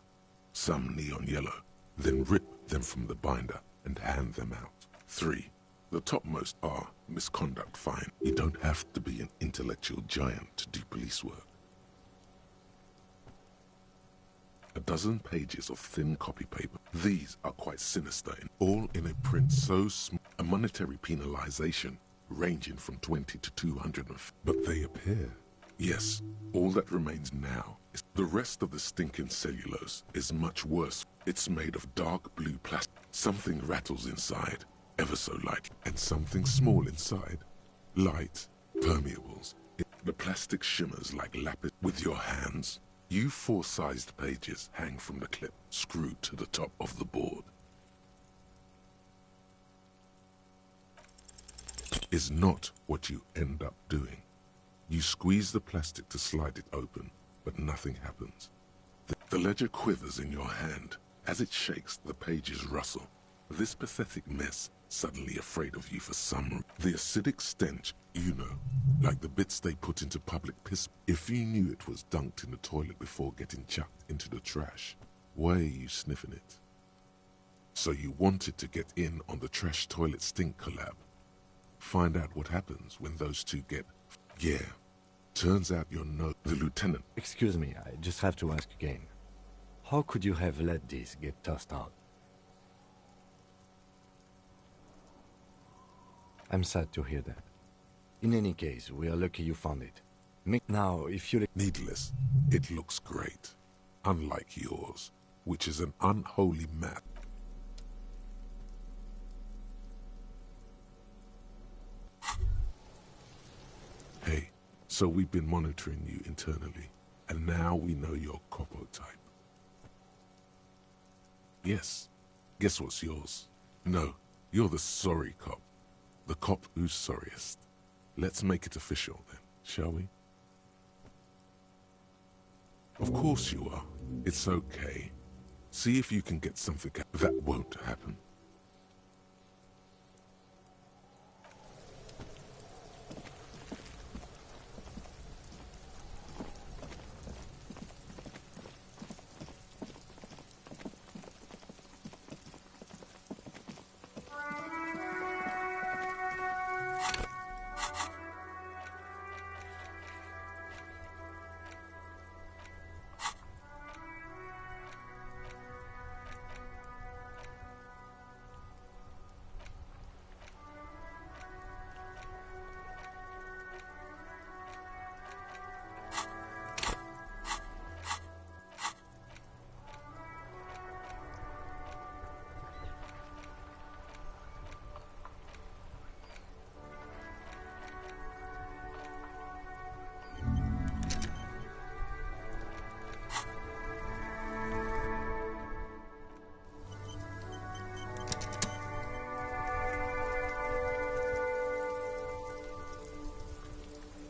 Some neon yellow. Then rip them from the binder and hand them out. 3. The topmost are misconduct fine. You don't have to be an intellectual giant to do police work. A dozen pages of thin copy paper. These are quite sinister, all in a print so small. A monetary penalization ranging from 20 to 200. But they appear. Yes, all that remains now is the rest of the stinking cellulose is much worse. It's made of dark blue plastic. Something rattles inside. Ever so light, and something small inside. Light, permeables. The plastic shimmers like lapis. With your hands, you 4-sized pages hang from the clip, screwed to the top of the board. Is not what you end up doing. You squeeze the plastic to slide it open, but nothing happens. The ledger quivers in your hand. As it shakes, the pages rustle. This pathetic mess, suddenly afraid of you for some reason. The acidic stench, you know, like the bits they put into public piss. If you knew it was dunked in the toilet before getting chucked into the trash, why are you sniffing it? So you wanted to get in on the trash toilet stink collab. Find out what happens when those two get... Yeah, turns out you're no... The lieutenant... Excuse me, I just have to ask again. How could you have let this get tossed out? I'm sad to hear that. In any case, we are lucky you found it. Now, if you... Needless, it looks great. Unlike yours, which is an unholy map. Hey, so we've been monitoring you internally, and now we know your Copo type. Yes, guess what's yours? No, you're the sorry cop. The cop who's sorriest. Let's make it official then, shall we? Of course you are. It's okay. See if you can get something. That won't happen.